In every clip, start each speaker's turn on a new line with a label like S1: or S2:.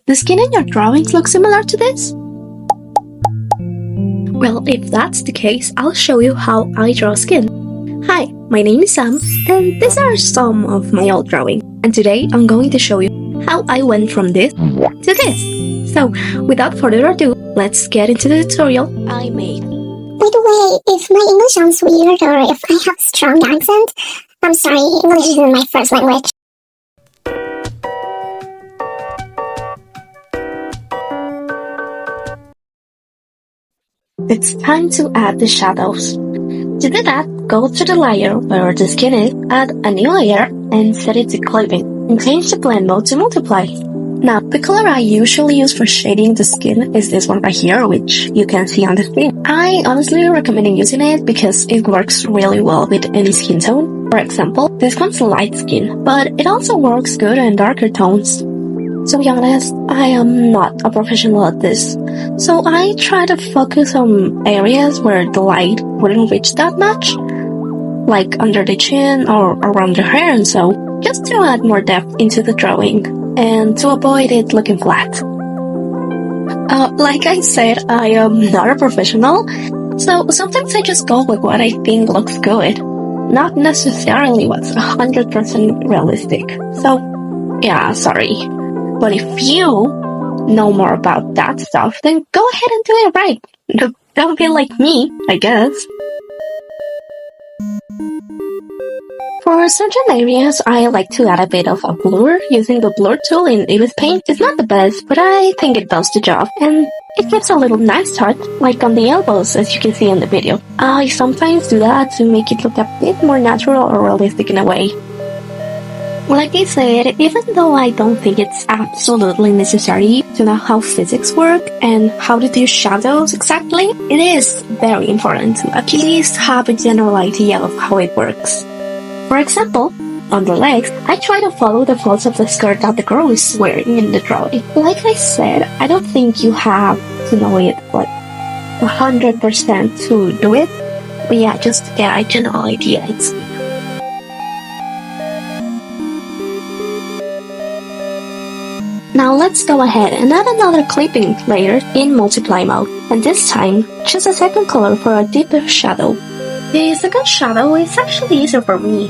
S1: the skin in your drawings look similar to this? Well, if that's the case, I'll show you how I draw skin. Hi, my name is Sam, and these are some of my old drawings. And today I'm going to show you how I went from this to this. So, without further ado, let's get into the tutorial I made.
S2: By the way, if my English sounds weird or if I have a strong accent, I'm sorry, English isn't my first language.
S1: It's time to add the shadows. To do that, go to the layer where the skin is, add a new layer, and set it to clipping, and change the blend mode to multiply. Now, the color I usually use for shading the skin is this one right here, which you can see on the screen. I honestly recommend using it because it works really well with any skin tone. For example, this one's light skin, but it also works good in darker tones. To be honest, I am not a professional at this, so I try to focus on areas where the light wouldn't reach that much, like under the chin or around the hair and so, just to add more depth into the drawing, and to avoid it looking flat. Like I said, I am not a professional, so sometimes I just go with what I think looks good, not necessarily what's 100% realistic, so yeah, sorry. But if you know more about that stuff, then go ahead and do it right. Don't be like me, I guess. For certain areas, I like to add a bit of a blur using the blur tool in Eva's Paint. It's not the best, but I think it does the job, and it gives a little nice touch, like on the elbows, as you can see in the video. I sometimes do that to make it look a bit more natural or realistic in a way. Like I said, even though I don't think it's absolutely necessary to know how physics work and how to do shadows exactly, it is very important to at least have a general idea of how it works. For example, on the legs, I try to follow the folds of the skirt that the girl is wearing in the drawing. Like I said, I don't think you have to know it like 100% to do it, but yeah, just to get a general idea, it's good. Now let's go ahead and add another clipping layer in multiply mode, and this time, choose a second color for a deeper shadow. The second shadow is actually easier for me.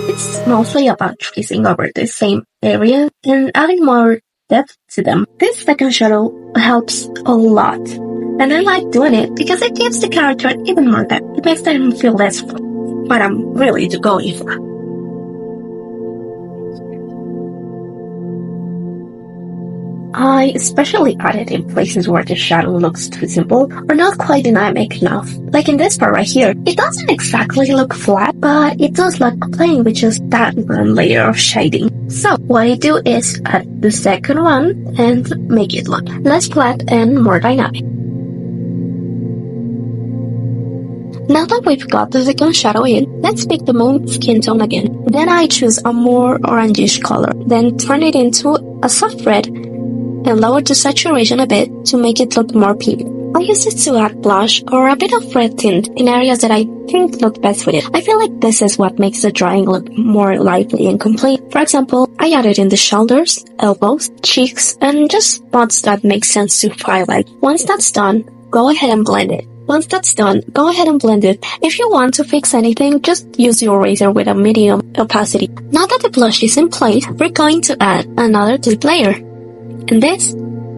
S1: It's mostly about tracing over the same area and adding more depth to them. This second shadow helps a lot, and I like doing it because it gives the character even more depth. It makes them feel less what I'm really going for. I especially add it in places where the shadow looks too simple or not quite dynamic enough. Like in this part right here, it doesn't exactly look flat, but it does look plain with just that one layer of shading. So what I do is add the second one and make it look less flat and more dynamic. Now that we've got the second shadow in, let's pick the moon skin tone again. Then I choose a more orangish color, then turn it into a soft red and lower the saturation a bit to make it look more pink. I use it to add blush or a bit of red tint in areas that I think look best with it. I feel like this is what makes the drawing look more lively and complete. For example, I added in the shoulders, elbows, cheeks, and just spots that make sense to highlight. Once that's done, go ahead and blend it. Once that's done, go ahead and blend it. If you want to fix anything, just use your razor with a medium opacity. Now that the blush is in place, we're going to add another deep layer. And this,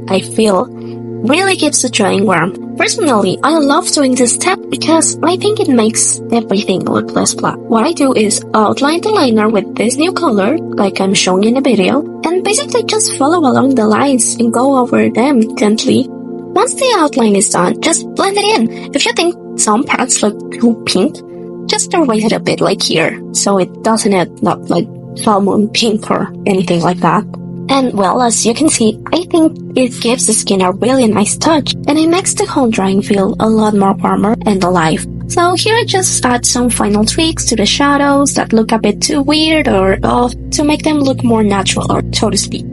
S1: I feel, really gives the drawing warmth. Personally, I love doing this step because I think it makes everything look less flat. What I do is outline the liner with this new color, like I'm showing in the video, and basically just follow along the lines and go over them gently. Once the outline is done, just blend it in. If you think some parts look too pink, just erase it a bit like here, so it doesn't look like salmon pink or anything like that. And well, as you can see, I think it gives the skin a really nice touch, and it makes the whole drawing feel a lot more warmer and alive. So here I just add some final tweaks to the shadows that look a bit too weird or off to make them look more natural, or so to speak.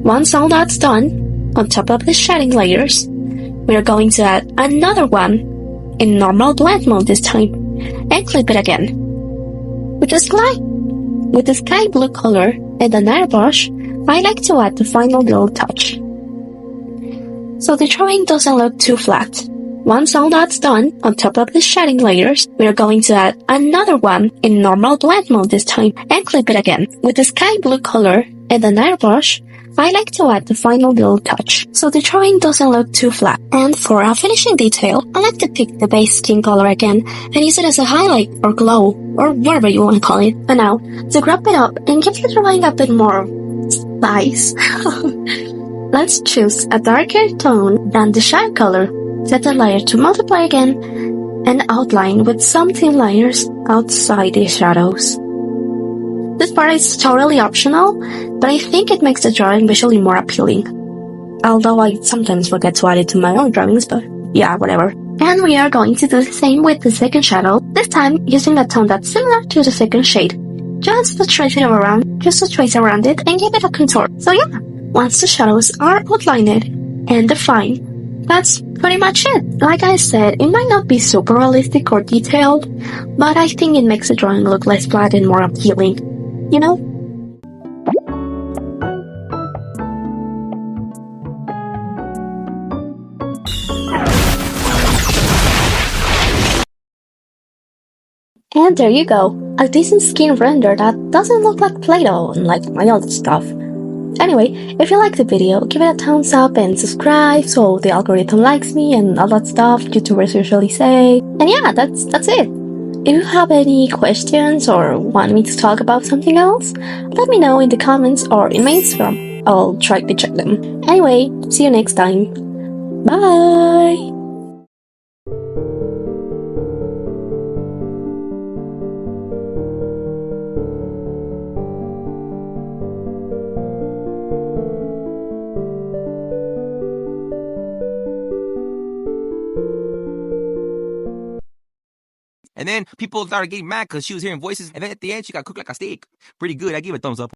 S1: Once all that's done, on top of the shading layers, we are going to add another one in normal blend mode this time, and clip it again. With the sky blue color and an airbrush, I like to add the final little touch, so the drawing doesn't look too flat. Once all that's done, on top of the shading layers, we're going to add another one in normal blend mode this time and clip it again. With the sky blue color and an airbrush, I like to add the final little touch, so the drawing doesn't look too flat. And for our finishing detail, I like to pick the base skin color again and use it as a highlight or glow, or whatever you want to call it. And now, to wrap it up and give the drawing a bit more spice, let's choose a darker tone than the shine color. Set the layer to multiply again and outline with some thin layers outside the shadows. This part is totally optional, but I think it makes the drawing visually more appealing. Although I sometimes forget to add it to my own drawings, but yeah, whatever. And we are going to do the same with the second shadow, this time using a tone that's similar to the second shade. Just to trace it around it and give it a contour. So yeah, once the shadows are outlined and defined, that's pretty much it. Like I said, it might not be super realistic or detailed, but I think it makes the drawing look less flat and more appealing. You know? And there you go, a decent skin render that doesn't look like Play-Doh like my other stuff. Anyway, if you liked the video, give it a thumbs up and subscribe so the algorithm likes me and all that stuff YouTubers usually say. And yeah, that's it. If you have any questions or want me to talk about something else, let me know in the comments or in my Instagram. I'll try to check them. Anyway, see you next time. Bye!
S3: And then people started getting mad because she was hearing voices. And then at the end, she got cooked like a steak. Pretty good. I give it a thumbs up.